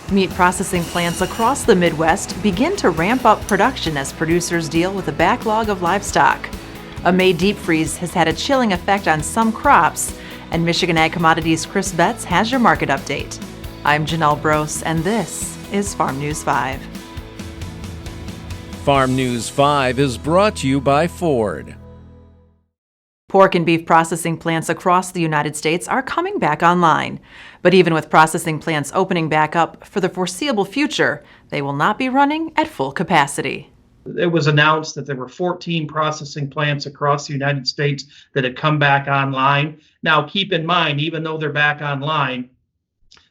Meat processing plants across the Midwest begin to ramp up production as producers deal with a backlog of livestock. A May deep freeze has had a chilling effect on some crops, and Michigan Ag Commodities' Chris Betts has your market update. I'm Janelle Brose, and this is Farm News 5. Farm News 5 is brought to you by Ford. Pork and beef processing plants across the United States are coming back online. But even with processing plants opening back up for the foreseeable future, they will not be running at full capacity. It was announced that there were 14 processing plants across the United States that had come back online. Now, keep in mind, even though they're back online,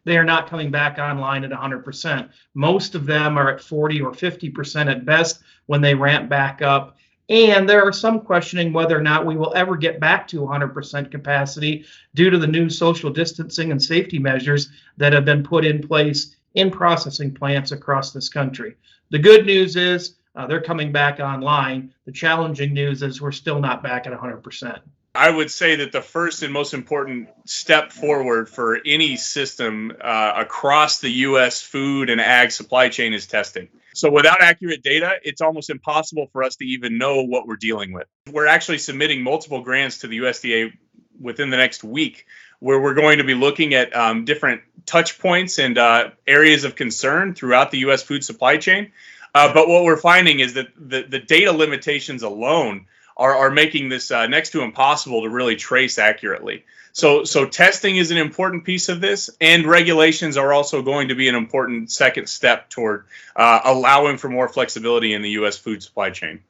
they are not coming back online at 100%. Most of them are at 40 or 50% at best when they ramp back up. And there are some questioning whether or not we will ever get back to 100% capacity due to the new social distancing and safety measures that have been put in place in processing plants across this country. The good news is they're coming back online. The challenging news is we're still not back at 100%. I would say that the first and most important step forward for any system across the U.S. food and ag supply chain is testing. So without accurate data, it's almost impossible for us to even know what we're dealing with. We're actually submitting multiple grants to the USDA within the next week, where we're going to be looking at different touch points and areas of concern throughout the U.S. food supply chain. But what we're finding is that the data limitations alone are making this next to impossible to really trace accurately. So testing is an important piece of this, and regulations are also going to be an important second step toward allowing for more flexibility in the U.S. food supply chain.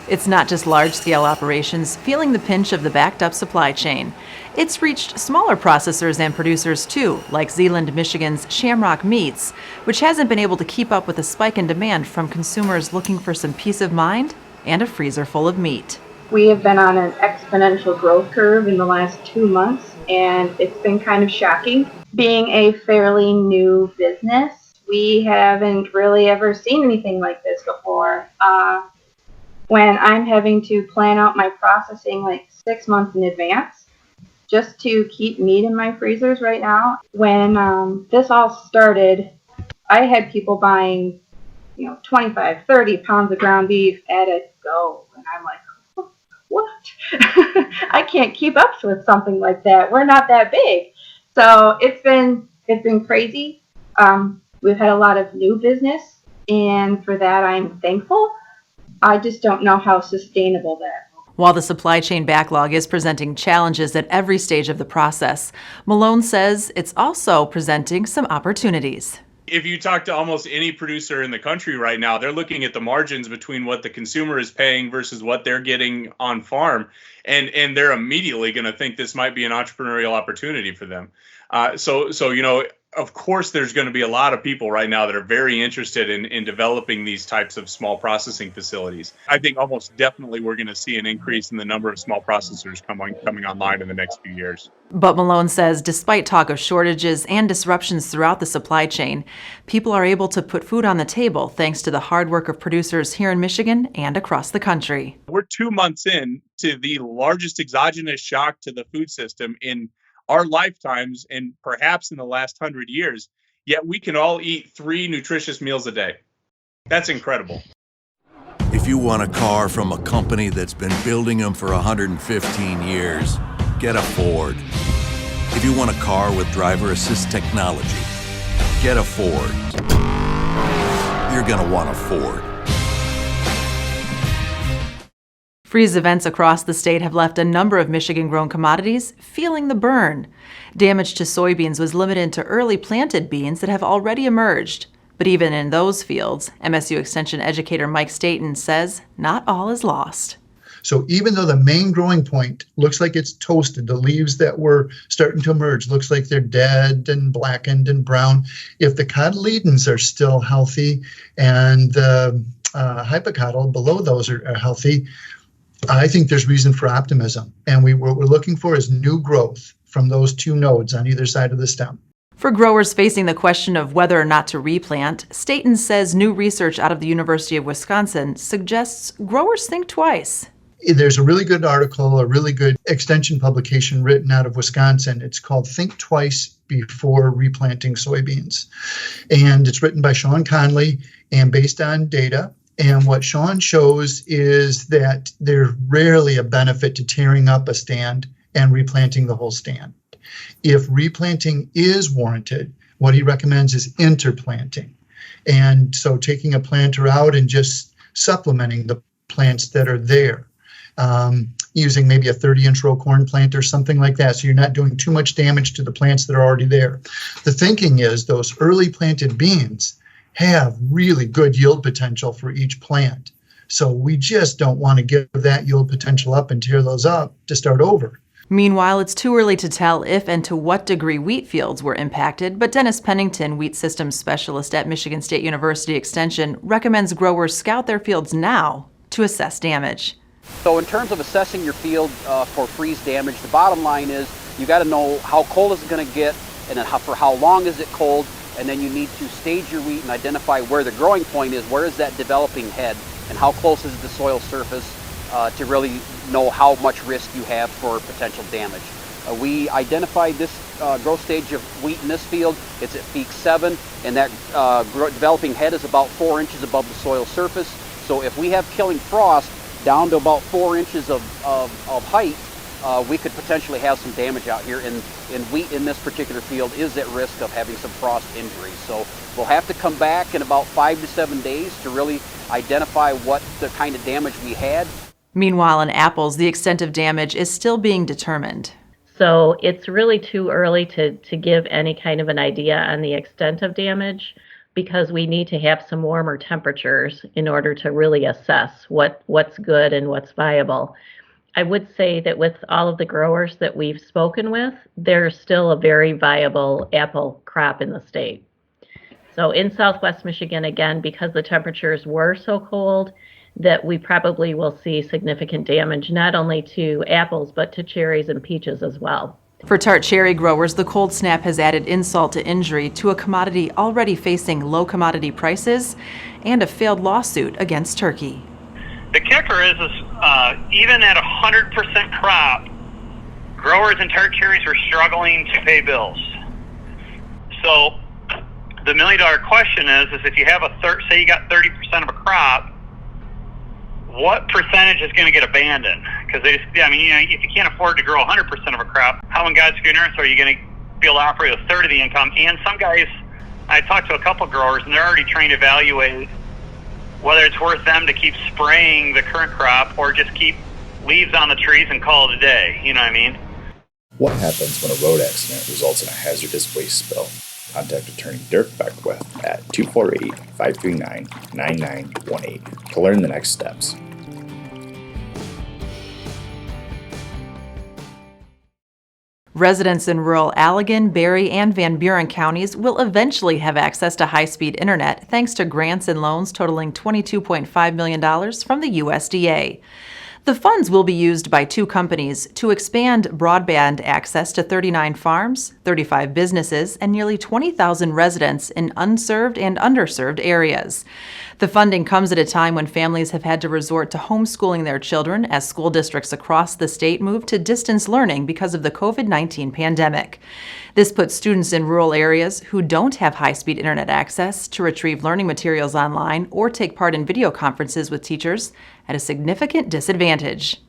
It's not just large-scale operations feeling the pinch of the backed-up supply chain. It's reached smaller processors and producers too, like Zeeland, Michigan's Shamrock Meats, which hasn't been able to keep up with the spike in demand from consumers looking for some peace of mind and a freezer full of meat. We have been on an exponential growth curve in the last 2 months, and it's been kind of shocking. Being a fairly new business, we haven't really ever seen anything like this before. When I'm having to plan out my processing like 6 months in advance just to keep meat in my freezers right now. When this all started, I had people buying 25, 30 pounds of ground beef at a go, and I'm like, what? I can't keep up with something like that. We're not that big. So it's been crazy. We've had a lot of new business, and for that I'm thankful. I just don't know how sustainable that is. While the supply chain backlog is presenting challenges at every stage of the process, Malone says it's also presenting some opportunities. If you talk to almost any producer in the country right now, they're looking at the margins between what the consumer is paying versus what they're getting on farm. And they're immediately going to think this might be an entrepreneurial opportunity for them. So of course, there's going to be a lot of people right now that are very interested in developing these types of small processing facilities. I think almost definitely we're going to see an increase in the number of small processors coming online in the next few years. But Malone says despite talk of shortages and disruptions throughout the supply chain, people are able to put food on the table thanks to the hard work of producers here in Michigan and across the country. We're 2 months in to the largest exogenous shock to the food system in our lifetimes and perhaps in the last 100 years, yet we can all eat 3 nutritious meals a day. That's incredible. If you want a car from a company that's been building them for 115 years, get a Ford. If you want a car with driver assist technology, get a Ford. You're gonna want a Ford. Freeze events across the state have left a number of Michigan-grown commodities feeling the burn. Damage to soybeans was limited to early planted beans that have already emerged. But even in those fields, MSU Extension educator Mike Staten says not all is lost. So even though the main growing point looks like it's toasted, the leaves that were starting to emerge looks like they're dead and blackened and brown. If the cotyledons are still healthy and the hypocotyl below those are healthy, I think there's reason for optimism. And what we're looking for is new growth from those 2 nodes on either side of the stem. For growers facing the question of whether or not to replant, Staten says new research out of the University of Wisconsin suggests growers think twice. There's a really good article, a really good extension publication written out of Wisconsin. It's called Think Twice Before Replanting Soybeans. And it's written by Sean Conley and based on data. And what Sean shows is that there's rarely a benefit to tearing up a stand and replanting the whole stand. If replanting is warranted, what he recommends is interplanting. And so taking a planter out and just supplementing the plants that are there. Using maybe a 30-inch row corn plant or something like that. So you're not doing too much damage to the plants that are already there. The thinking is those early planted beans have really good yield potential for each plant. So we just don't want to give that yield potential up and tear those up to start over. Meanwhile, it's too early to tell if and to what degree wheat fields were impacted, but Dennis Pennington, wheat systems specialist at Michigan State University Extension, recommends growers scout their fields now to assess damage. So in terms of assessing your field for freeze damage, the bottom line is you got to know how cold is it going to get, and then for how long is it cold, and then you need to stage your wheat and identify where the growing point is, where is that developing head, and how close is the soil surface to really know how much risk you have for potential damage. We identified this growth stage of wheat in this field. It's at peak 7, and that developing head is about 4 inches above the soil surface. So if we have killing frost down to about 4 inches of height, we could potentially have some damage out here, and wheat in this particular field is at risk of having some frost injuries. So we'll have to come back in about 5 to 7 days to really identify what the kind of damage we had. Meanwhile, in apples, the extent of damage is still being determined. So it's really too early to give any kind of an idea on the extent of damage, because we need to have some warmer temperatures in order to really assess what's good and what's viable. I would say that with all of the growers that we've spoken with, there's still a very viable apple crop in the state. So in Southwest Michigan, again, because the temperatures were so cold, that we probably will see significant damage not only to apples, but to cherries and peaches as well. For tart cherry growers, the cold snap has added insult to injury to a commodity already facing low commodity prices and a failed lawsuit against Turkey. The kicker is even at 100% crop, growers in tart cherries are struggling to pay bills. So the $1 million question is if you have say you got 30% of a crop, what percentage is going to get abandoned? Because if you can't afford to grow 100% of a crop, how in God's green earth are you going to be able to operate a third of the income? And some guys, I talked to a couple growers, and they're already trying to evaluate whether it's worth them to keep spraying the current crop or just keep leaves on the trees and call it a day. You know what I mean? What happens when a road accident results in a hazardous waste spill? Contact Attorney Dirk Beckwith at 248-539-9918 to learn the next steps. Residents in rural Allegan, Berry, and Van Buren counties will eventually have access to high-speed internet thanks to grants and loans totaling $22.5 million from the USDA. The funds will be used by 2 companies to expand broadband access to 39 farms, 35 businesses, and nearly 20,000 residents in unserved and underserved areas. The funding comes at a time when families have had to resort to homeschooling their children as school districts across the state move to distance learning because of the COVID-19 pandemic. This puts students in rural areas who don't have high-speed internet access to retrieve learning materials online or take part in video conferences with teachers at a significant disadvantage.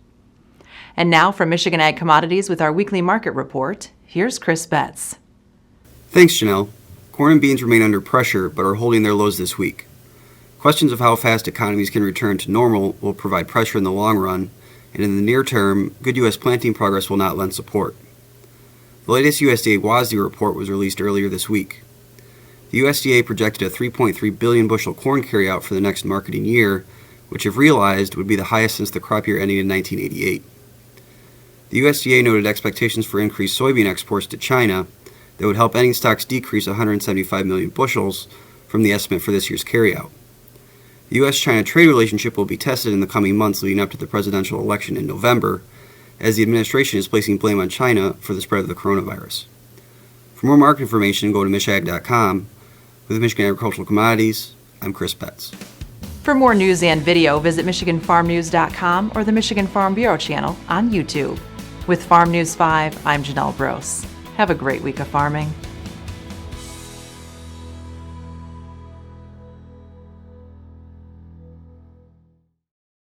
And now from Michigan Ag Commodities with our weekly market report, here's Chris Betts. Thanks, Janelle. Corn and beans remain under pressure but are holding their lows this week. Questions of how fast economies can return to normal will provide pressure in the long run, and in the near term, good U.S. planting progress will not lend support. The latest USDA WASDE report was released earlier this week. The USDA projected a 3.3 billion bushel corn carryout for the next marketing year, which if realized would be the highest since the crop year ending in 1988. The USDA noted expectations for increased soybean exports to China that would help ending stocks decrease 175 million bushels from the estimate for this year's carryout. The U.S.-China trade relationship will be tested in the coming months leading up to the presidential election in November, as the administration is placing blame on China for the spread of the coronavirus. For more market information, go to michag.com. With Michigan Agricultural Commodities, I'm Chris Betts. For more news and video, visit MichiganFarmNews.com or the Michigan Farm Bureau channel on YouTube. With Farm News 5, I'm Janelle Brose. Have a great week of farming.